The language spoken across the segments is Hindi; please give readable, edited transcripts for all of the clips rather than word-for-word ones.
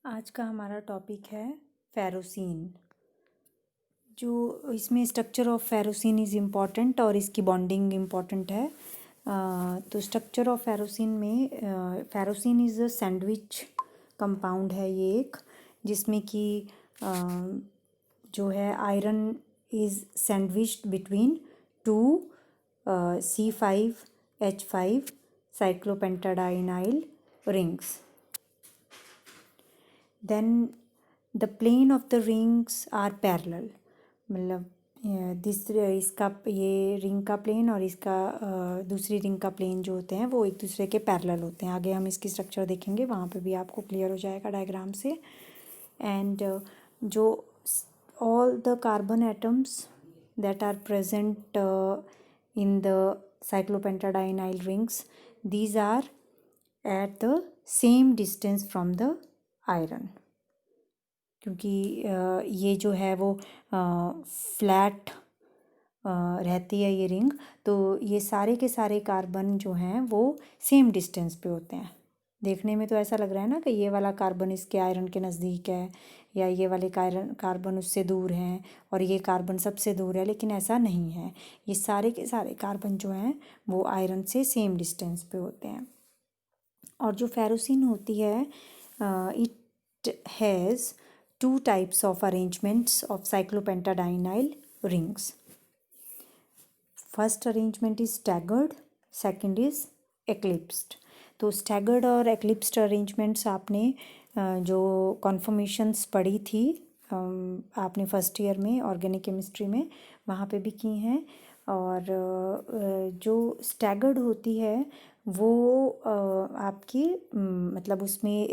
आज का हमारा टॉपिक है फेरोसीन। जो इसमें स्ट्रक्चर ऑफ फेरोसीन इज़ इम्पॉर्टेंट और इसकी बॉन्डिंग इम्पॉर्टेंट है। तो स्ट्रक्चर ऑफ फेरोसीन में फेरोसीन इज़ अ सैंडविच कंपाउंड है ये एक, जिसमें कि जो है iron is sandwiched between two C5H5 cyclopentadienyl rings. then the plane of the rings are parallel, मतलब इसका ये रिंग का प्लेन और इसका दूसरी रिंग का प्लेन जो होते हैं वो एक दूसरे के पैरेलल होते हैं। आगे हम इसकी स्ट्रक्चर देखेंगे, वहाँ पे भी आपको क्लियर हो जाएगा डायग्राम से। एंड जो all the carbon atoms that are present in the cyclopentadienyl rings, these are at the same distance from the iron, क्योंकि ये जो है वो फ्लैट रहती है ये रिंग, तो ये सारे के सारे कार्बन जो हैं वो सेम डिस्टेंस पे होते हैं। देखने में तो ऐसा लग रहा है ना कि ये वाला कार्बन इसके आयरन के नज़दीक है या ये वाले कार्बन उससे दूर हैं और ये कार्बन सबसे दूर है, लेकिन ऐसा नहीं है। ये सारे के सारे कार्बन जो हैं वो आयरन से सेम डिस्टेंस पे होते हैं। और जो फेरोसीन होती है, it has two types of arrangements of cyclopentadienyl rings. First arrangement is staggered, second is eclipsed. तो staggered और eclipsed arrangements आपने जो कॉन्फर्मेशंस पढ़ी थी आपने फर्स्ट ईयर में ऑर्गेनिक केमिस्ट्री में, वहाँ पे भी की हैं। और जो स्टैगर्ड होती है वो आपकी मतलब उसमें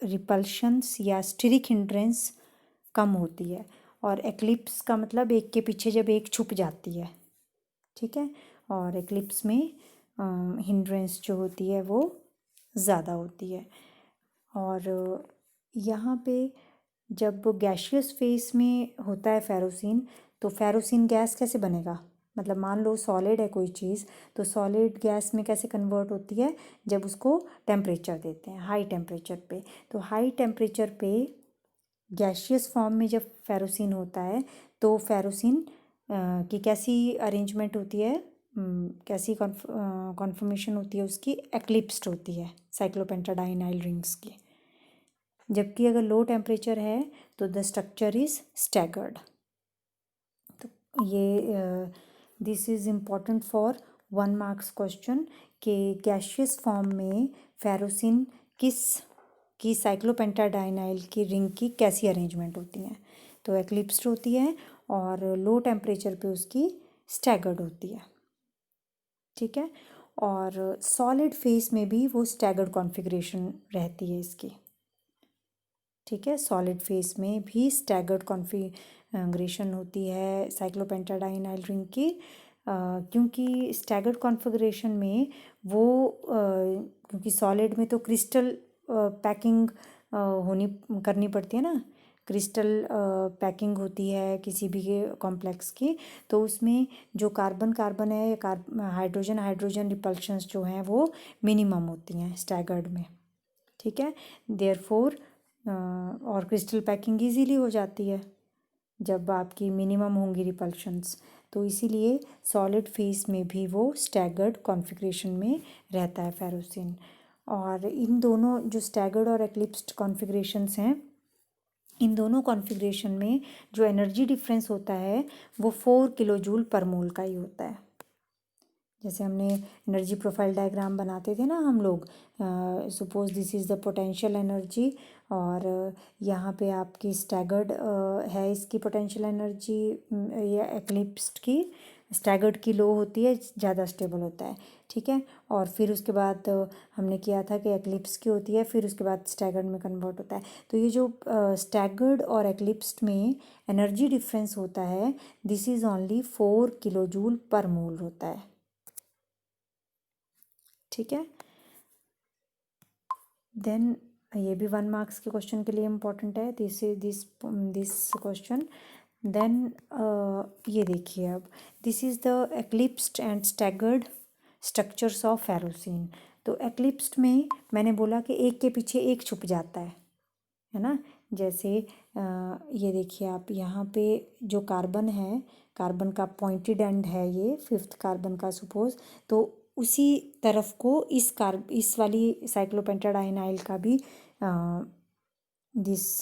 रिपल्शंस या स्टेरिक हिंड्रेंस कम होती है, और एक्लिप्स का मतलब एक के पीछे जब एक छुप जाती है, ठीक है। और एक्लिप्स में हिंड्रेंस जो होती है वो ज़्यादा होती है। और यहाँ पे जब गैशियस फेस में होता है फेरोसीन, तो फेरोसीन गैस कैसे बनेगा, मतलब मान लो सॉलिड है कोई चीज़, तो सॉलिड गैस में कैसे कन्वर्ट होती है, जब उसको टेम्परेचर देते हैं हाई टेम्परेचर पे। तो हाई टेम्परेचर पे गैशियस फॉर्म में जब फेरोसीन होता है तो फेरोसीन की कैसी अरेंजमेंट होती है, कैसी कॉन्फर्मेशन होती है उसकी, एक्लिप्स्ड होती है साइक्लोपेंटाडाइनाइल रिंग्स की। जबकि अगर लो टेम्परेचर है तो द स्ट्रक्चर इज़ स्टैगर्ड। तो ये this is important for 1 marks question कि गैशियस फॉर्म में फेरोसीन की साइक्लोपेंटाडाइनाइल की रिंग की कैसी अरेंजमेंट होती हैं। तो एक्लिप्स्ड होती है और लो टेम्परेचर पे उसकी स्टैगर्ड होती है, ठीक है। और सॉलिड फेस में भी वो स्टैगर्ड कॉन्फ़िगरेशन रहती है इसकी, ठीक है। सॉलिड फेस में भी स्टैगर्ड कॉन्फ़िगरेशन होती है साइक्लोपेंटाडाइनाइल रिंग की, क्योंकि स्टैगर्ड कॉन्फ़िगरेशन में वो क्योंकि सॉलिड में तो क्रिस्टल पैकिंग करनी पड़ती है ना, क्रिस्टल पैकिंग होती है किसी भी कॉम्प्लेक्स की, तो उसमें जो कार्बन है, हाइड्रोजन हाइड्रोजन रिपल्शंस जो हैं वो मिनिमम होती हैं स्टैगर्ड में, ठीक है। देयरफॉर और क्रिस्टल पैकिंग इजीली हो जाती है जब आपकी मिनिमम होंगी रिपल्शंस, तो इसीलिए सॉलिड फेस में भी वो स्टैगर्ड कॉन्फ़िगरेशन में रहता है फेरोसीन। और इन दोनों जो स्टैगर्ड और एक्लिप्स्ड कॉन्फ़िगरेशंस हैं, इन दोनों कॉन्फ़िगरेशन में जो एनर्जी डिफरेंस होता है वो 4 किलो जूल पर मोल का ही होता है। जैसे हमने एनर्जी प्रोफाइल डायग्राम बनाते थे ना हम लोग, suppose this is the potential energy, और यहाँ पे आपकी स्टैगर्ड है इसकी पोटेंशियल एनर्जी या एक्लिप्स्ड की, स्टैगर्ड की लो होती है, ज़्यादा स्टेबल होता है, ठीक है। और फिर उसके बाद हमने किया था कि एक्लिप्स की होती है, फिर उसके बाद स्टैगर्ड में कन्वर्ट होता है। तो ये जो स्टैगर्ड और एक्लिप्स्ड में एनर्जी डिफरेंस होता है, this is only 4 kilo joule per mole होता है, ठीक है। देन ये भी 1 मार्क्स के क्वेश्चन के लिए इम्पोर्टेंट है, दिस क्वेश्चन। देन ये देखिए अब, this is the eclipsed and staggered structures of ferrocene. तो एक्लिप्स्ड में मैंने बोला कि एक के पीछे एक छुप जाता है, है ना। जैसे ये देखिए आप, यहाँ पे जो कार्बन है, कार्बन का पॉइंटेड एंड है ये 5th कार्बन का सपोज, तो उसी तरफ को इस वाली साइक्लोपेंटाडाइनाइल का भी दिस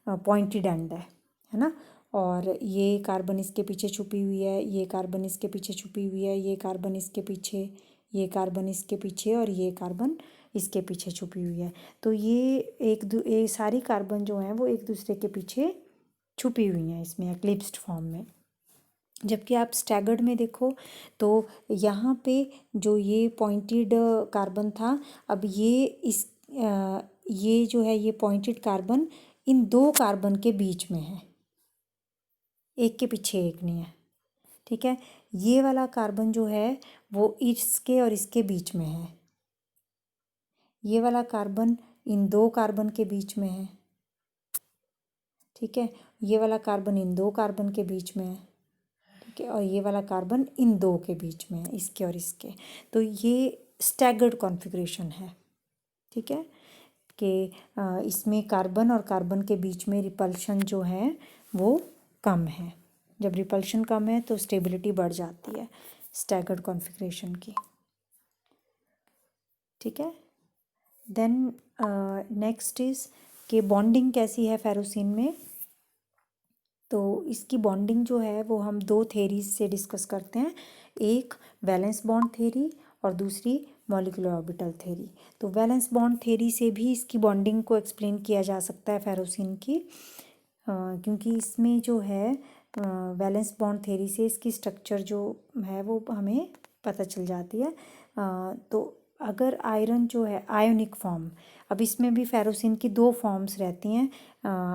पॉइंटेड एंड है ना। और ये कार्बन इसके पीछे छुपी हुई है, ये कार्बन इसके पीछे छुपी हुई है, ये कार्बन इसके पीछे, ये कार्बन इसके पीछे, और ये कार्बन इसके पीछे छुपी हुई है। तो ये सारी कार्बन जो हैं वो एक दूसरे के पीछे छुपी हुई हैं इसमें एक्लिप्स्ड फॉर्म में। जबकि आप स्टैगर्ड में देखो तो यहाँ पे जो ये पॉइंटेड कार्बन था, अब ये जो है ये पॉइंटेड कार्बन इन दो कार्बन के बीच में है, एक के पीछे एक नहीं है, ठीक है। ये वाला कार्बन जो है वो इसके और इसके बीच में है, ये वाला कार्बन इन दो कार्बन के बीच में है, ठीक है। ये वाला कार्बन इन दो कार्बन के बीच में है, ठीक है। और ये वाला कार्बन इन दो के बीच में है, इसके और इसके। तो ये स्टैगर्ड कॉन्फ़िगरेशन है, ठीक है, कि इसमें कार्बन और कार्बन के बीच में रिपल्शन जो है वो कम है। जब रिपल्शन कम है तो स्टेबिलिटी बढ़ जाती है स्टैगर्ड कॉन्फ़िगरेशन की, ठीक है। देन नेक्स्ट इज़ कि बॉन्डिंग कैसी है फेरोसिन में। तो इसकी बॉन्डिंग जो है वो हम दो थेरीज से डिस्कस करते हैं, एक वैलेंस बॉन्ड थेरी और दूसरी मॉलिक्यूलर ऑर्बिटल थेरी। तो वैलेंस बॉन्ड थेरी से भी इसकी बॉन्डिंग को एक्सप्लेन किया जा सकता है फेरोसिन की, क्योंकि इसमें जो है वैलेंस बॉन्ड थेरी से इसकी स्ट्रक्चर जो है वो हमें पता चल जाती है। तो अगर आयरन जो है आयोनिक फॉर्म, अब इसमें भी फेरोसिन की दो फॉर्म्स रहती हैं,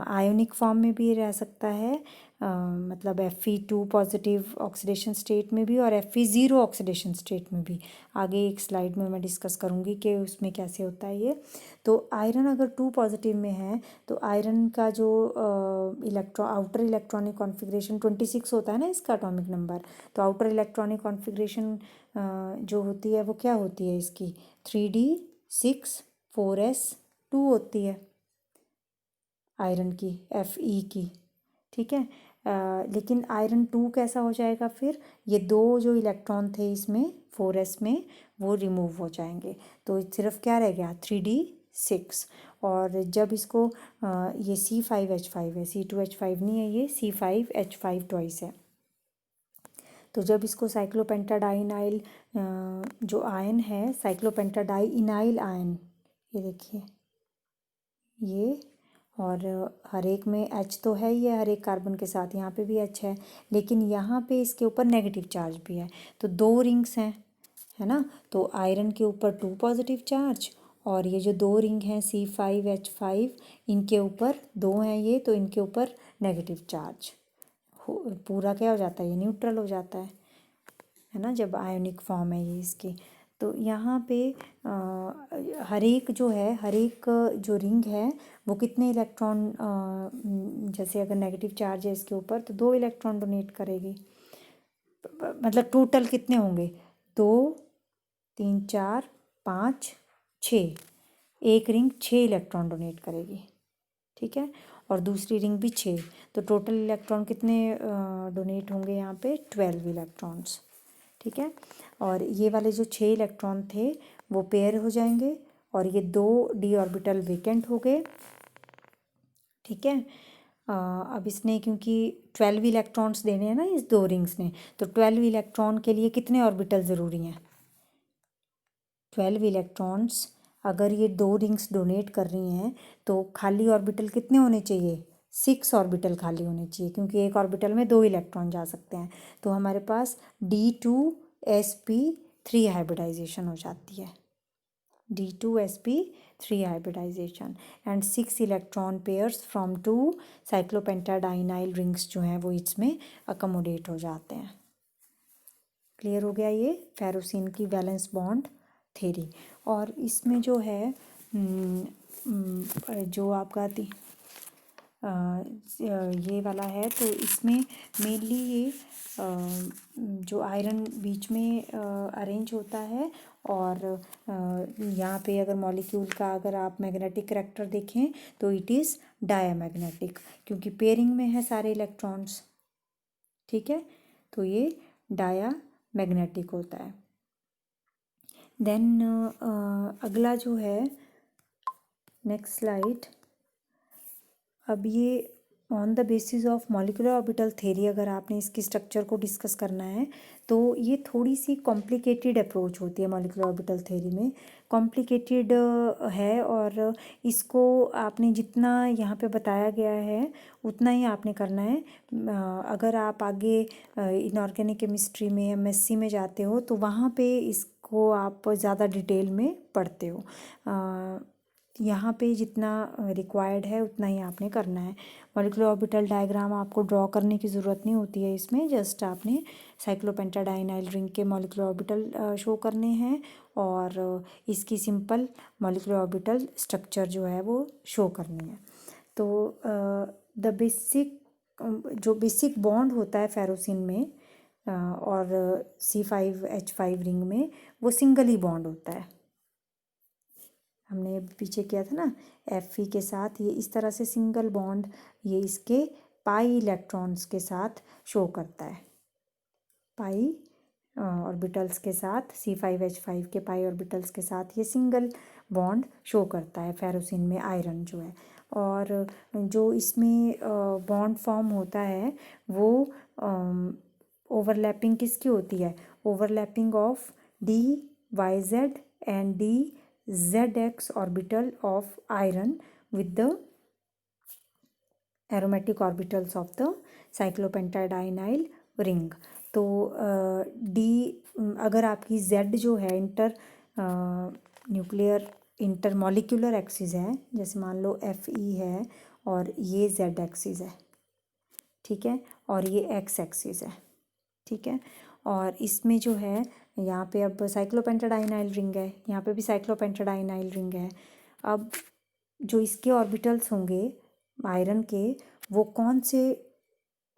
आयोनिक फॉर्म में भी रह सकता है, मतलब Fe2 पॉजिटिव ऑक्सीडेशन स्टेट में भी और Fe0 ऑक्सीडेशन स्टेट में भी। आगे एक स्लाइड में मैं डिस्कस करूँगी कि उसमें कैसे होता है ये। तो आयरन अगर 2 पॉजिटिव में है तो आयरन का जो आउटर इलेक्ट्रॉनिक कॉन्फ़िगरेशन 26 होता है ना इसका एटॉमिक नंबर, तो आउटर इलेक्ट्रॉनिक कॉन्फ़िगरेशन जो होती है वो क्या होती है इसकी 3d6 4s2 होती है आयरन की, Fe की, ठीक है। लेकिन आयरन 2 कैसा हो जाएगा फिर, ये दो जो इलेक्ट्रॉन थे इसमें 4s में वो रिमूव हो जाएंगे, तो सिर्फ क्या रह गया 3d6। और जब इसको ये C5H5 है, C2H5 नहीं है, ये C5H5 ट्वाइस है। तो जब इसको साइक्लोपेंटाडाइनाइल जो आयन है, साइक्लोपेंटाडाइइनाइल आयन, ये देखिए ये, और हर एक में H तो है ही है हर एक कार्बन के साथ, यहाँ पे भी H है, लेकिन यहाँ पे इसके ऊपर नेगेटिव चार्ज भी है, तो दो रिंग्स हैं, है ना। तो आयरन के ऊपर 2 पॉजिटिव चार्ज, और ये जो दो रिंग हैं C5H5 इनके ऊपर 2 हैं ये, तो इनके ऊपर नेगेटिव चार्ज पूरा क्या हो जाता है, ये न्यूट्रल हो जाता है ना, जब आयोनिक फॉर्म है ये इसकी। तो यहाँ पे हर एक जो है, हर एक जो रिंग है वो कितने इलेक्ट्रॉन, जैसे अगर नेगेटिव चार्ज है इसके ऊपर तो 2 इलेक्ट्रॉन डोनेट करेगी, मतलब टोटल कितने होंगे 2 3 4 5 6, एक रिंग 6 इलेक्ट्रॉन डोनेट करेगी, ठीक है, और दूसरी रिंग भी 6, तो टोटल इलेक्ट्रॉन कितने डोनेट होंगे यहाँ पे 12 इलेक्ट्रॉन्स, ठीक है। और ये वाले जो 6 इलेक्ट्रॉन थे वो पेयर हो जाएंगे और ये 2 d ऑर्बिटल वेकेंट हो गए, ठीक है। अब इसने क्योंकि 12 इलेक्ट्रॉन्स देने हैं ना इस दो रिंग्स ने, तो 12 इलेक्ट्रॉन के लिए कितने ऑर्बिटल ज़रूरी हैं 12 इलेक्ट्रॉन्स, अगर ये 2 रिंग्स डोनेट कर रही हैं तो खाली ऑर्बिटल कितने होने चाहिए 6 ऑर्बिटल खाली होने चाहिए, क्योंकि एक ऑर्बिटल में 2 इलेक्ट्रॉन जा सकते हैं। तो हमारे पास D2sp3 हाइब्रिडाइजेशन हो जाती है, D2sp3 hybridisation, and 6 electron pairs from 2 cyclopentadienyl rings जो हैं वो इसमें अकोमोडेट हो जाते हैं। क्लियर हो गया ये फेरोसिन की वैलेंस बॉन्ड थ्योरी। और इसमें जो है जो आपका ये वाला है, तो इसमें मेनली ये जो आयरन बीच में अरेंज होता है, और यहाँ पे अगर मॉलिक्यूल का अगर आप मैग्नेटिक करैक्टर देखें तो इट इज़ डायामैग्नेटिक, क्योंकि पेयरिंग में है सारे इलेक्ट्रॉन्स। ठीक है, तो ये डायामैग्नेटिक होता है। देन अगला जो है, नेक्स्ट स्लाइड। अब ये on the basis of molecular orbital theory अगर आपने इसकी स्ट्रक्चर को डिस्कस करना है तो ये थोड़ी सी कॉम्प्लिकेटेड अप्रोच होती है मॉलिक्यूलर ऑर्बिटल थ्योरी में, कॉम्प्लिकेटेड है, और इसको आपने जितना यहाँ पे बताया गया है उतना ही आपने करना है। अगर आप आगे इनऑर्गेनिक केमिस्ट्री में एमएससी में जाते हो तो वहाँ पे इसको आप ज़्यादा डिटेल में पढ़ते हो। यहाँ पे जितना रिक्वायर्ड है उतना ही आपने करना है। मॉलिक्यूलर ऑर्बिटल डायग्राम आपको ड्रॉ करने की ज़रूरत नहीं होती है इसमें, जस्ट आपने साइक्लोपेंटाडाइनाइल रिंग के मॉलिक्यूलर ऑर्बिटल शो करने हैं और इसकी सिंपल मॉलिक्यूलर ऑर्बिटल स्ट्रक्चर जो है वो शो करनी है। तो द बेसिक जो बेसिक बॉन्ड होता है फेरोसिन में और C5H5 रिंग में, वो सिंगल ही बॉन्ड होता है। हमने पीछे किया था ना Fe के साथ, ये इस तरह से सिंगल बॉन्ड ये इसके पाई इलेक्ट्रॉन्स के साथ शो करता है। पाई ऑर्बिटल्स के साथ C5H5 के पाई ऑर्बिटल्स के साथ ये सिंगल बॉन्ड शो करता है फेरोसिन में आयरन जो है। और जो इसमें बॉन्ड फॉर्म होता है वो ओवरलैपिंग किसकी होती है? Overlapping of DYZ and DZX orbital of iron with the aromatic orbitals of the cyclopentadienyl ring. तो अगर आपकी Z जो है इंटर न्यूक्लियर इंटरमॉलिक्यूलर एक्सिस है, जैसे मान लो Fe है और ये Z एक्सिस है, ठीक है, और ये X एक्सिस है, ठीक है। और इसमें जो है यहाँ पे अब साइक्लोपेंटाडाइनाइल रिंग है, यहाँ पे भी साइक्लोपेंटाडाइनाइल रिंग है। अब जो इसके ऑर्बिटल्स होंगे आयरन के, वो कौन से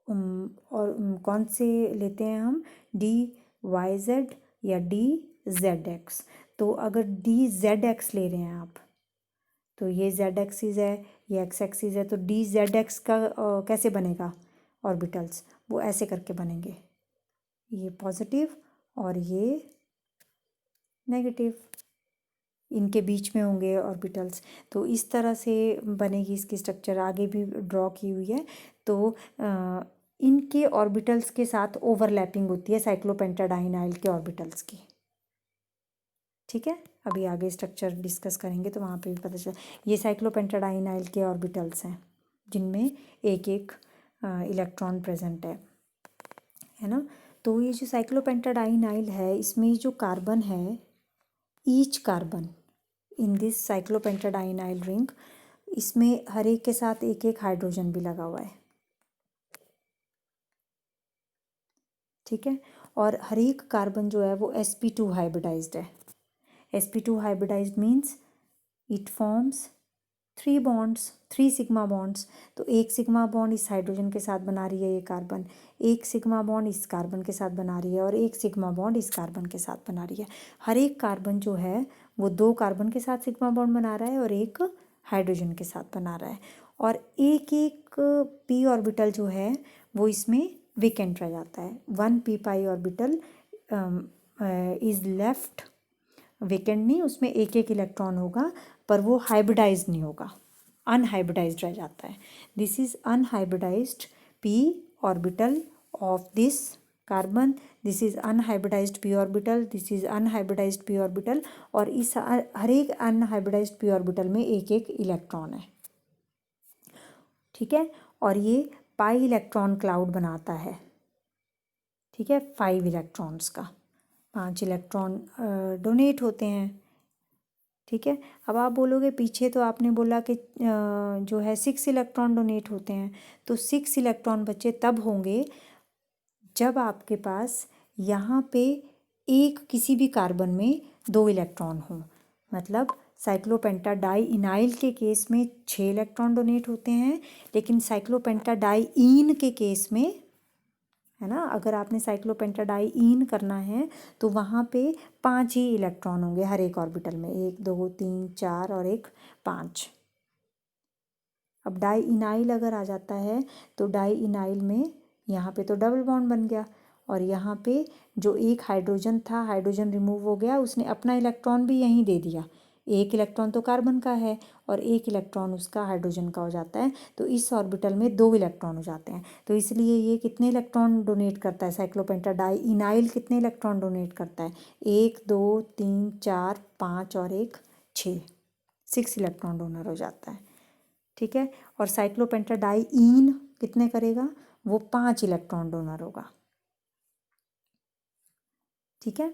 कौन से लेते हैं हम? DYZ या DZX। तो अगर DZX ले रहे हैं आप, तो ये Z एक्सिस है, ये X एक्सिस है, तो DZX का कैसे बनेगा ऑर्बिटल्स? वो ऐसे करके बनेंगे, ये पॉजिटिव और ये नेगेटिव, इनके बीच में होंगे ऑर्बिटल्स। तो इस तरह से बनेगी इसकी स्ट्रक्चर, आगे भी ड्रॉ की हुई है। तो इनके ऑर्बिटल्स के साथ ओवरलैपिंग होती है साइक्लोपेंटाडाइनाइल के ऑर्बिटल्स की, ठीक है। अभी आगे स्ट्रक्चर डिस्कस करेंगे तो वहाँ पे भी पता चला। ये साइक्लोपेंटाडाइनाइल के ऑर्बिटल्स हैं जिनमें एक एक इलेक्ट्रॉन प्रेजेंट है ना। तो ये जो साइक्लोपेंटाडाइनाइल है, इसमें जो कार्बन है, each carbon in this cyclopentadienyl ring, इसमें हर एक के साथ एक एक हाइड्रोजन भी लगा हुआ है, ठीक है। और हर एक कार्बन जो है वो sp2 हाइब्रिडाइज्ड है। sp2 hybridised means it forms 3 bonds, 3 sigma bonds. तो एक सिग्मा बॉन्ड इस हाइड्रोजन के साथ बना रही है ये कार्बन, एक सिग्मा बॉन्ड इस कार्बन के साथ बना रही है, और एक सिग्मा बॉन्ड इस कार्बन के साथ बना रही है। हर एक कार्बन जो है वो 2 कार्बन के साथ सिग्मा बॉन्ड बना रहा है और एक हाइड्रोजन के साथ बना रहा है। और एक एक p ऑर्बिटल जो है वो इसमें वेकेंट रह जाता है। 1 p pi orbital is left vacant, नहीं, उसमें एक एक इलेक्ट्रॉन होगा पर वो हाइब्रिडाइज नहीं होगा, अनहाइब्रिडाइज्ड रह जाता है। This is unhybridised p orbital of this carbon, this is unhybridised p orbital, this is unhybridised p orbital, और इस हर एक अनहाइब्रिडाइज्ड p ऑर्बिटल में एक एक इलेक्ट्रॉन है, ठीक है। और ये पाई इलेक्ट्रॉन क्लाउड बनाता है, ठीक है, 5 इलेक्ट्रॉन्स का, 5 इलेक्ट्रॉन डोनेट होते हैं, ठीक है। अब आप बोलोगे पीछे तो आपने बोला कि जो है 6 इलेक्ट्रॉन डोनेट होते हैं, तो 6 इलेक्ट्रॉन बच्चे तब होंगे जब आपके पास यहाँ पे एक किसी भी कार्बन में 2 इलेक्ट्रॉन हो, मतलब साइक्लोपेंटाडाइइनाइल के केस में 6 इलेक्ट्रॉन डोनेट होते हैं, लेकिन साइक्लोपेंटाडाइईन के केस में, है ना, अगर आपने साइक्लोपेंटाडाइईन करना है तो वहाँ पे 5 ही इलेक्ट्रॉन होंगे हर एक ऑर्बिटल में, 1 2 3 4 और एक 5। अब डाइइनाइल अगर आ जाता है तो डाइइनाइल में यहाँ पे तो डबल बॉन्ड बन गया, और यहाँ पे जो एक हाइड्रोजन था, हाइड्रोजन रिमूव हो गया, उसने अपना इलेक्ट्रॉन भी यहीं दे दिया। एक इलेक्ट्रॉन तो कार्बन का है और एक इलेक्ट्रॉन उसका हाइड्रोजन का हो जाता है, तो इस ऑर्बिटल में 2 इलेक्ट्रॉन हो जाते हैं। तो इसलिए ये कितने इलेक्ट्रॉन डोनेट करता है, साइक्लोपेंटाडाइइनाइल कितने इलेक्ट्रॉन डोनेट करता है, 1 2 3 4 5 और एक 6 इलेक्ट्रॉन डोनर हो जाता है। ठीक है, और साइक्लोपेंटाडाइईन कितने करेगा, वो 5 इलेक्ट्रॉन डोनर होगा। ठीक है,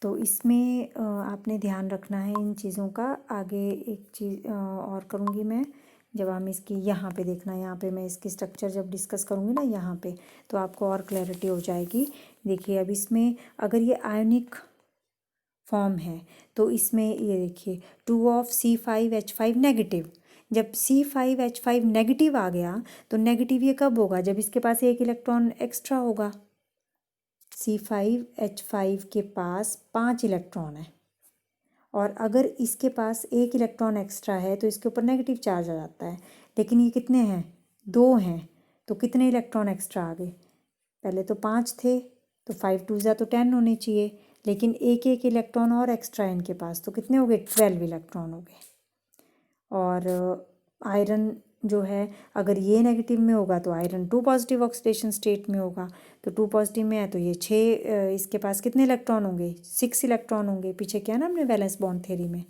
तो इसमें आपने ध्यान रखना है इन चीज़ों का। आगे एक चीज़ और करूँगी मैं, जब हम इसकी यहाँ पे देखना, यहाँ पे मैं इसकी स्ट्रक्चर जब डिस्कस करूँगी ना यहाँ पे, तो आपको और क्लैरिटी हो जाएगी। देखिए अब इसमें अगर ये आयोनिक फॉर्म है तो इसमें ये देखिए 2 नेगेटिव, जब C5H5 नेगेटिव आ गया तो नेगेटिव ये कब होगा, जब इसके पास एक इलेक्ट्रॉन एक्स्ट्रा होगा। C5H5 के पास 5 इलेक्ट्रॉन है, और अगर इसके पास एक इलेक्ट्रॉन एक्स्ट्रा है तो इसके ऊपर नेगेटिव चार्ज आ जाता है, लेकिन ये कितने हैं, 2 हैं, तो कितने इलेक्ट्रॉन एक्स्ट्रा आ गए, पहले तो 5 थे, तो 5 2 तो 10 होने चाहिए, लेकिन एक एक इलेक्ट्रॉन और एक्स्ट्रा है इनके पास, तो कितने हो गए, 12 इलेक्ट्रॉन हो गए। और आयरन जो है, अगर ये नेगेटिव में होगा तो आयरन 2 पॉजिटिव ऑक्सीडेशन स्टेट में होगा, तो 2 पॉजिटिव में है तो ये 6, इसके पास कितने इलेक्ट्रॉन होंगे, 6 इलेक्ट्रॉन होंगे। पीछे क्या ना हमने वैलेंस बॉन्ड थ्योरी में,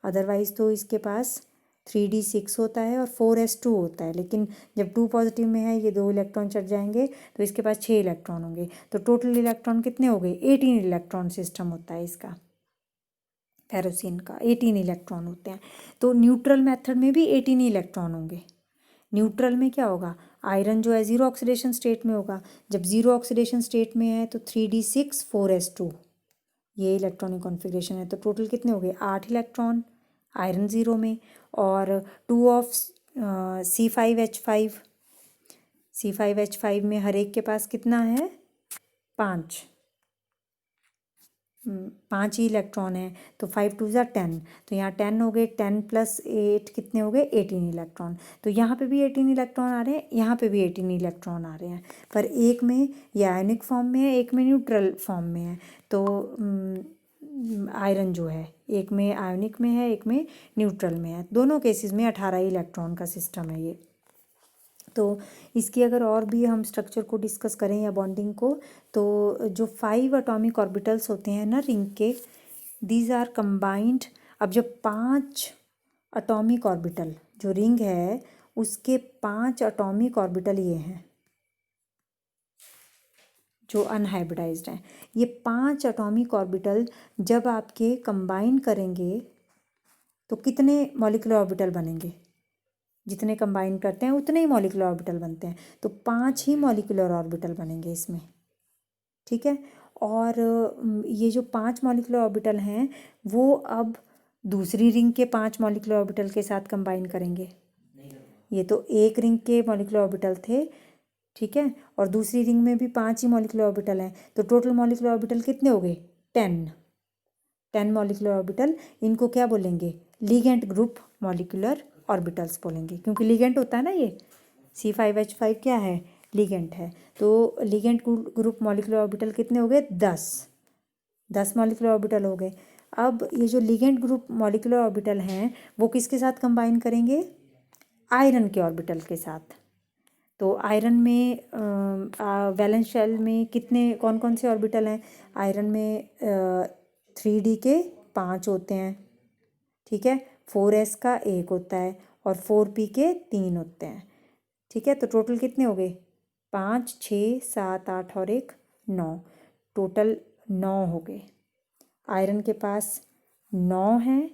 अदरवाइज तो इसके पास 3d6 होता है और 4s2 होता है, लेकिन जब 2 पॉजिटिव में है ये 2 इलेक्ट्रॉन चढ़ जाएंगे तो इसके पास 6 इलेक्ट्रॉन होंगे, तो टोटल इलेक्ट्रॉन कितने हो गए, 18 इलेक्ट्रॉन सिस्टम होता है इसका, फेरोसिन का 18 इलेक्ट्रॉन होते हैं। तो न्यूट्रल मेथड में भी 18 इलेक्ट्रॉन होंगे। न्यूट्रल में क्या होगा, आयरन जो है 0 ऑक्सीडेशन स्टेट में होगा, जब 0 ऑक्सीडेशन स्टेट में है तो 3d6 4s2 ये इलेक्ट्रॉनिक कॉन्फ़िगरेशन है, तो टोटल कितने हो गए, 8 इलेक्ट्रॉन आयरन 0 में, और 2 ऑफ C5H5 में हर एक के पास कितना है, 5 ही इलेक्ट्रॉन है, तो 5 2 10, तो यहाँ 10 हो गए, 10 + 8 कितने हो गए, 18 इलेक्ट्रॉन। तो यहाँ पे भी 18 इलेक्ट्रॉन आ रहे हैं, यहाँ पे भी 18 इलेक्ट्रॉन आ रहे हैं, पर एक में ये आयनिक फॉर्म में है, एक में न्यूट्रल फॉर्म में है। तो आयरन जो है एक में आयनिक में है, एक में न्यूट्रल में है, दोनों केसेस में 18 इलेक्ट्रॉन का सिस्टम है ये। तो इसकी अगर और भी हम स्ट्रक्चर को डिस्कस करें या बॉन्डिंग को, तो जो 5 एटॉमिक ऑर्बिटल्स होते हैं ना रिंग के, दीज आर कंबाइंड। अब जब 5 एटॉमिक ऑर्बिटल जो रिंग है उसके 5 एटॉमिक ऑर्बिटल ये हैं जो अनहाइब्रिडाइज्ड हैं, ये 5 एटॉमिक ऑर्बिटल जब आपके कंबाइन करेंगे तो कितने मॉलिक्यूलर ऑर्बिटल बनेंगे, जितने कंबाइन करते हैं उतने ही मॉलिक्यूलर ऑर्बिटल बनते हैं, तो 5 ही मॉलिक्यूलर ऑर्बिटल बनेंगे इसमें। ठीक है, और ये जो 5 मॉलिक्यूलर ऑर्बिटल हैं वो अब दूसरी रिंग के 5 मॉलिक्यूलर ऑर्बिटल के साथ कंबाइन करेंगे। ये तो एक रिंग के मॉलिक्यूलर ऑर्बिटल थे, ठीक है, और दूसरी रिंग में भी 5 ही मॉलिक्यूलर ऑर्बिटल हैं, तो टोटल मॉलिक्यूलर ऑर्बिटल कितने हो गए, 10 मॉलिक्यूलर ऑर्बिटल। इनको क्या बोलेंगे, लिगेंड ग्रुप मॉलिक्यूलर ऑर्बिटल्स बोलेंगे, क्योंकि लिगेंड होता है ना, ये C5H5 क्या है, लिगेंड है। तो लिगेंड ग्रुप मॉलिक्यूलर ऑर्बिटल कितने हो गए, 10 मॉलिक्यूलर ऑर्बिटल हो गए। अब ये जो लिगेंड ग्रुप मॉलिक्यूलर ऑर्बिटल हैं वो किसके साथ कंबाइन करेंगे, आयरन के ऑर्बिटल के साथ। तो आयरन में वैलेंस शेल में कितने कौन कौन से ऑर्बिटल हैं, आयरन में 3d के 5 होते हैं, ठीक है, 4s का 1 होता है और 4p के 3 होते हैं। ठीक है, तो टोटल कितने हो गए, 5 6 7 8 और एक 9, टोटल 9 हो गए। आयरन के पास 9 हैं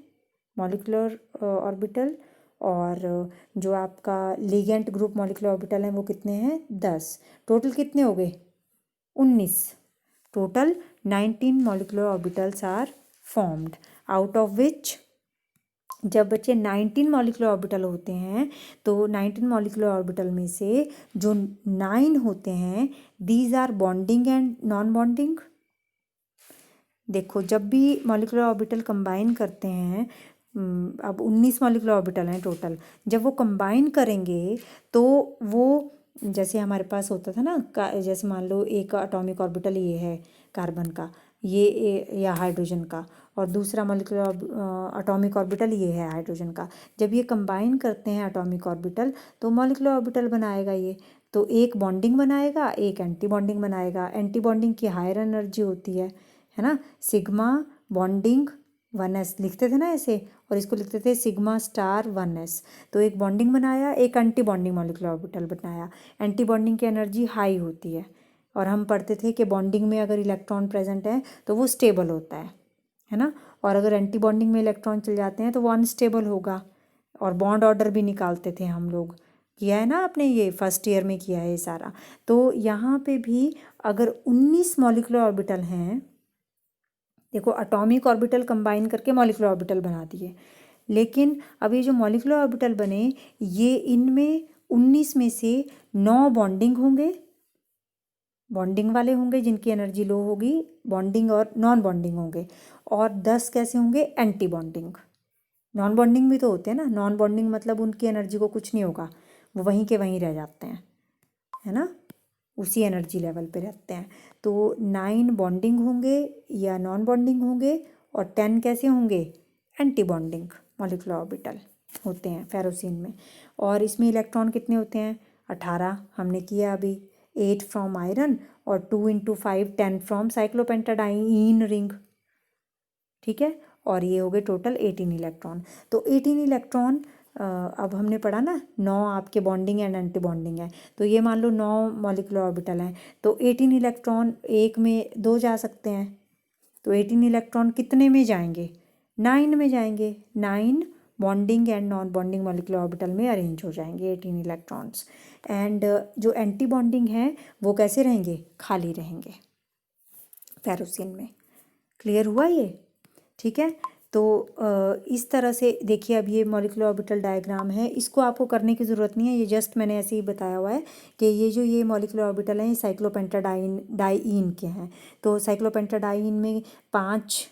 मॉलिक्यूलर ऑर्बिटल, और जो आपका लिगेंड ग्रुप मॉलिक्यूलर ऑर्बिटल हैं वो कितने हैं, 10, टोटल कितने हो गए, 19, total 19 molecular orbitals are formed, out of which जब बच्चे 19 मॉलिक्यूलर ऑर्बिटल होते हैं तो 19 मॉलिक्यूलर ऑर्बिटल में से जो 9 होते हैं these are bonding and non bonding. देखो जब भी मॉलिक्यूलर ऑर्बिटल कंबाइन करते हैं, अब 19 मॉलिक्यूलर ऑर्बिटल हैं टोटल, जब वो कंबाइन करेंगे तो वो जैसे हमारे पास होता था ना जैसे मान लो एक एटॉमिक ऑर्बिटल ये है कार्बन का, या हाइड्रोजन का, और दूसरा मॉलिक्यूलर एटॉमिक ऑर्बिटल ये है हाइड्रोजन का। जब ये कंबाइन करते हैं एटॉमिक ऑर्बिटल तो मॉलिक्यूलर ऑर्बिटल बनाएगा ये, तो एक बॉन्डिंग बनाएगा एक एंटी बॉन्डिंग बनाएगा। एंटी बॉन्डिंग की हायर एनर्जी होती है ना, सिग्मा बॉन्डिंग 1s लिखते थे ना ऐसे, और इसको लिखते थे सिग्मा स्टार 1s। तो एक बॉन्डिंग बनाया, एक एंटी बॉन्डिंग मॉलिक्यूलर ऑर्बिटल बनाया। एंटी बॉन्डिंग की एनर्जी हाई होती है, और हम पढ़ते थे कि बॉन्डिंग में अगर इलेक्ट्रॉन प्रेजेंट है तो वो स्टेबल होता है ना, और अगर एंटी बॉन्डिंग में इलेक्ट्रॉन चल जाते हैं तो वो अनस्टेबल होगा। और बॉन्ड ऑर्डर भी निकालते थे हम लोग, किया है ना आपने, ये फर्स्ट ईयर में किया है ये सारा। तो यहाँ पे भी अगर 19 मॉलिक्यूलर ऑर्बिटल हैं, देखो एटॉमिक ऑर्बिटल कंबाइन करके मॉलिक्यूलर ऑर्बिटल बना दिए, लेकिन अब ये जो मॉलिक्यूलर ऑर्बिटल बने ये इनमें 19 में से 9 बॉन्डिंग होंगे, बॉन्डिंग वाले होंगे जिनकी एनर्जी लो होगी, बॉन्डिंग और नॉन बॉन्डिंग होंगे, और 10 कैसे होंगे एंटी बॉन्डिंग। नॉन बॉन्डिंग भी तो होते हैं ना, नॉन बॉन्डिंग मतलब उनकी एनर्जी को कुछ नहीं होगा, वो वहीं के वहीं रह जाते हैं, है ना, उसी एनर्जी लेवल पे रहते हैं। तो 9 बॉन्डिंग होंगे या नॉन बॉन्डिंग होंगे, और 10 कैसे होंगे एंटी बॉन्डिंग मॉलिक्यूलर ऑर्बिटल होते हैं फेरोसिन में। और इसमें इलेक्ट्रॉन कितने होते हैं 18 हमने किया अभी, 8 फ्रॉम आयरन और 2 × 5 10 फ्रॉम साइक्लोपेंटाडाइन रिंग, ठीक है। और ये हो गए टोटल 18 इलेक्ट्रॉन। तो 18 इलेक्ट्रॉन अब हमने पढ़ा ना 9 आपके बॉन्डिंग एंड एंटी बॉन्डिंग है, तो ये मान लो 9 मॉलिक्यूलर ऑर्बिटल हैं, तो 18 इलेक्ट्रॉन एक में 2 जा सकते हैं, तो 18 इलेक्ट्रॉन कितने में जाएंगे 9 में जाएंगे, 9 bonding and non bonding molecular orbital में अरेंज हो जाएंगे 18 इलेक्ट्रॉन्स। एंड जो एंटी बॉन्डिंग है वो कैसे रहेंगे, खाली रहेंगे फेरोसिन में। क्लियर हुआ ये, ठीक है। तो इस तरह से देखिए, अब ये मॉलिक्यूलर ऑर्बिटल डायग्राम है, इसको आपको करने की ज़रूरत नहीं है, ये जस्ट मैंने ऐसे ही बताया हुआ है कि ये मॉलिक्यूलर ऑर्बिटल हैं ये साइक्लोपेंटाडाइन डाइईन के हैं। तो साइक्लोपेंटाडाइन में 5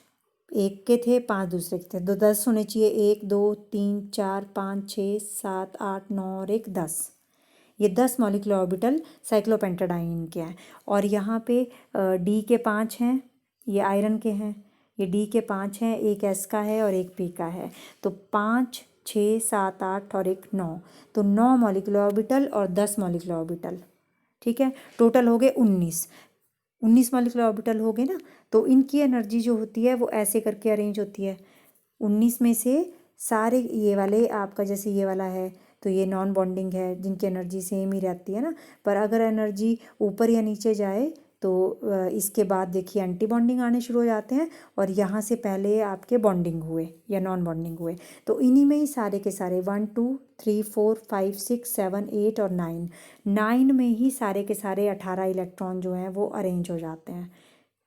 एक के थे, 5 दूसरे के थे, तो 10 होने चाहिए, 1 2 3 4 5 6 7 8 9 और 1 10। ये 10 मॉलिक्यूलर ऑर्बिटल साइक्लोपेंटाडाइन के हैं। और यहाँ पे डी के 5 हैं, ये आयरन के हैं, ये डी के 5 हैं, एक एस का है और एक पी का है, तो 5 6 7 8 और एक 9, तो 9 मॉलिक्यूलर ऑर्बिटल और 10 मॉलिक्यूलर ऑर्बिटल, ठीक है। टोटल हो गए 19 मॉलिक्यूलर ऑर्बिटल हो गए ना। तो इनकी एनर्जी जो होती है वो ऐसे करके अरेंज होती है, 19 में से सारे ये वाले आपका जैसे ये वाला है तो ये नॉन बॉन्डिंग है जिनकी एनर्जी सेम ही रहती है ना, पर अगर एनर्जी ऊपर या नीचे जाए तो इसके बाद देखिए एंटी बॉन्डिंग आने शुरू हो जाते हैं, और यहाँ से पहले आपके बॉन्डिंग हुए या नॉन बॉन्डिंग हुए, तो इन्हीं में ही सारे के सारे 1 2 3 4 5 6 7 8 और 9 में ही सारे के सारे 18 इलेक्ट्रॉन जो हैं वो अरेंज हो जाते हैं,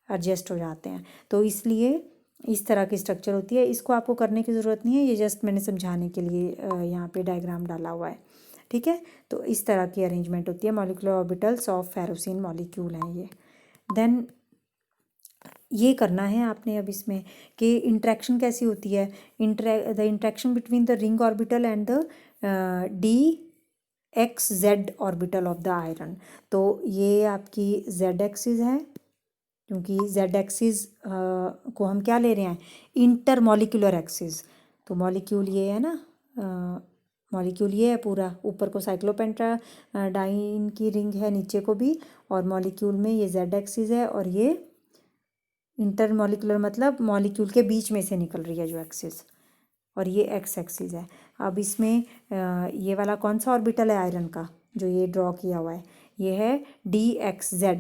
एडजस्ट हो जाते हैं। तो इसलिए इस तरह की स्ट्रक्चर होती है, इसको आपको करने की ज़रूरत नहीं है, ये जस्ट मैंने समझाने के लिए यहाँ पे डायग्राम डाला हुआ है, ठीक है। तो इस तरह की अरेंजमेंट होती है, molecular orbitals of ferrocene molecule हैं ये। देन ये करना है आपने अब इसमें कि इंट्रैक्शन कैसी होती है, the interaction between the ring orbital and the DXZ orbital of the iron. तो ये आपकी Z एक्सिस है, क्योंकि Z एक्सिस को हम क्या ले रहे हैं इंटर मॉलिक्यूलर एक्सिस, तो मॉलिक्यूल ये है ना, मॉलिक्यूल ये है पूरा, ऊपर को साइक्लोपेंटाडाइन की रिंग है, नीचे को भी, और मॉलिक्यूल में ये Z एक्सिस है, और ये इंटर मॉलिक्यूलर मतलब मॉलिक्यूल के बीच में से निकल रही है जो एक्सिस, और ये X एक्सिस है। अब इसमें ये वाला कौन सा ऑर्बिटल है आयरन का जो ये ड्रॉ किया हुआ है, ये है DXZ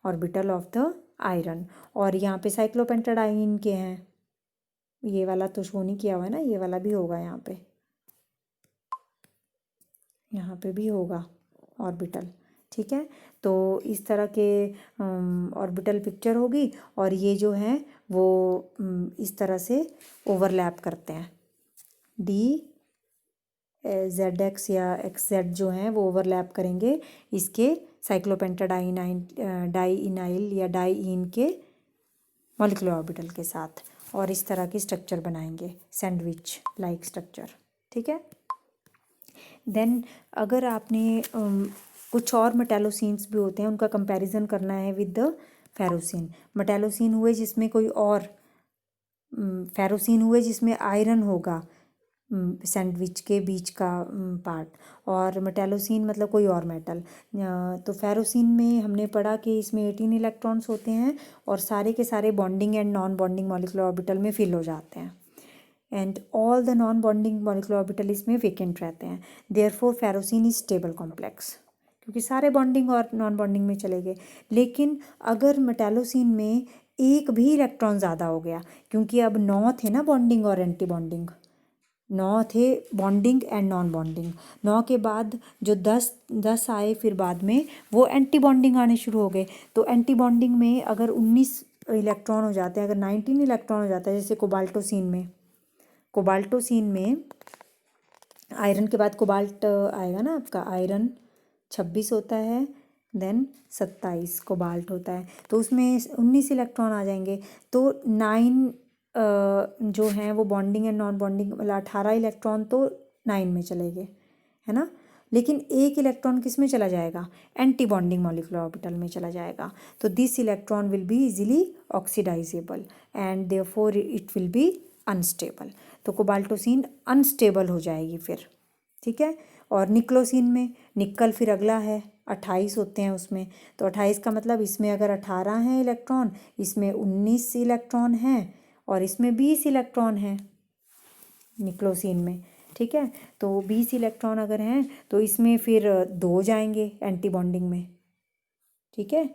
orbital of the iron, और यहाँ पे साइक्लोपेंटाडाइन के हैं, ये वाला तो शो नहीं किया हुआ है ना, ये वाला भी होगा यहाँ पे भी होगा ऑर्बिटल, ठीक है। तो इस तरह के ऑर्बिटल पिक्चर होगी और ये जो है वो इस तरह से ओवरलैप करते हैं। डी ZX या XZ जो हैं वो ओवरलैप करेंगे इसके साइक्लोपेंटाडाइनाइन डाइइनाइल या डाइइन के मॉलिक्यूलर ऑर्बिटल के साथ और इस तरह की स्ट्रक्चर बनाएंगे, सैंडविच लाइक स्ट्रक्चर। ठीक है। देन अगर आपने कुछ और मेटालोसीन्स भी होते हैं, उनका कंपैरिजन करना है विद द फेरोसिन। मेटालोसीन हुए जिसमें कोई और फेरोसिन हुए जिसमें आयरन होगा सैंडविच के बीच का पार्ट, और मेटालोसीन मतलब कोई और मेटल। तो फेरोसिन में हमने पढ़ा कि इसमें 18 इलेक्ट्रॉन्स होते हैं और सारे के सारे bonding and non bonding molecular orbital में फिल हो जाते हैं and all the non bonding molecular orbital इसमें वेकेंट रहते हैं। Therefore ferrocene is stable complex, क्योंकि सारे बॉन्डिंग और नॉन बॉन्डिंग में चले गए। लेकिन अगर मेटालोसिन में एक भी इलेक्ट्रॉन ज़्यादा हो गया, क्योंकि अब 9 थे ना बॉन्डिंग और एंटी बॉन्डिंग, 9 थे बॉन्डिंग एंड नॉन बॉन्डिंग, 9 के बाद जो 10 आए फिर बाद में वो एंटी बॉन्डिंग आने शुरू हो गए। तो एंटी बॉन्डिंग में अगर 19 इलेक्ट्रॉन हो जाते हैं, अगर 19 इलेक्ट्रॉन हो जाता है, जैसे कोबाल्टोसिन में आयरन के बाद कोबाल्ट आएगा ना आपका, आयरन 26 होता है, देन 27 कोबाल्ट होता है, तो उसमें 19 इलेक्ट्रॉन आ जाएंगे। तो 9 जो हैं वो बॉन्डिंग एंड नॉन बॉन्डिंग, मतलब 18 इलेक्ट्रॉन तो 9 में चले गए, है ना। लेकिन एक इलेक्ट्रॉन किस में चला जाएगा, एंटी बॉन्डिंग मॉलिक्यूलर ऑर्बिटल में चला जाएगा। तो this electron will be easily oxidisable and therefore it will be unstable. तो कोबाल्टोसिन अनस्टेबल हो जाएगी फिर। ठीक है। और निक्लोसिन में, निक्कल फिर अगला है, 28 होते हैं उसमें। तो 28 का मतलब इसमें अगर 18 हैं इलेक्ट्रॉन, इसमें 19 इलेक्ट्रॉन हैं और इसमें 20 इलेक्ट्रॉन हैं निक्लोसिन में। ठीक है। तो 20 इलेक्ट्रॉन अगर हैं तो इसमें फिर 2 जाएंगे एंटी बॉन्डिंग में। ठीक है।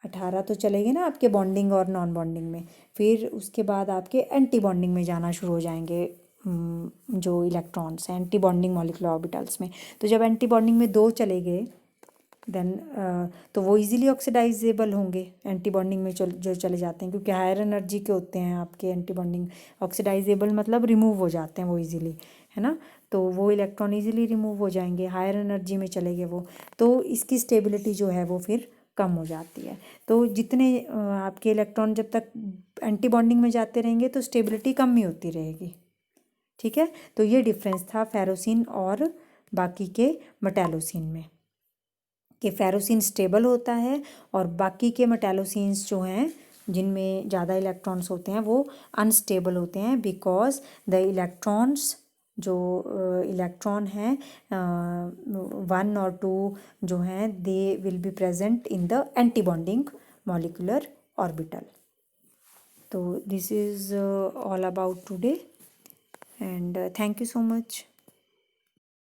18 तो चलेंगे ना आपके बॉन्डिंग और नॉन बॉन्डिंग में, फिर उसके बाद आपके एंटी बॉन्डिंग में जाना शुरू हो जाएंगे जो इलेक्ट्रॉन्स हैं एंटी बॉन्डिंग मॉलिक्यूलर ऑर्बिटल्स में। तो जब एंटी बॉन्डिंग में 2 चले गए देन तो वो इजीली ऑक्सीडाइजेबल होंगे एंटी बॉन्डिंग में जो चले जाते हैं, क्योंकि हायर एनर्जी के होते हैं आपके एंटी बॉन्डिंग। ऑक्सीडाइजेबल मतलब रिमूव हो जाते हैं वो इजीली, है ना। तो वो इलेक्ट्रॉन इजीली रिमूव हो जाएंगे, हायर एनर्जी में चले गए वो, तो इसकी स्टेबिलिटी जो है वो फिर कम हो जाती है। तो जितने आपके इलेक्ट्रॉन जब तक एंटी बॉन्डिंग में जाते रहेंगे तो स्टेबिलिटी कम ही होती रहेगी। ठीक है। तो ये डिफरेंस था फेरोसिन और बाकी के मेटालोसिन में, कि फेरोसिन स्टेबल होता है और बाकी के मेटालोसिन्स जो हैं जिनमें ज़्यादा इलेक्ट्रॉन्स होते हैं वो अनस्टेबल होते हैं, बिकॉज द इलेक्ट्रॉन्स जो इलेक्ट्रॉन हैं 1 और 2 जो हैं they will be present in the anti bonding molecular orbital. तो this is all about today and thank you so much.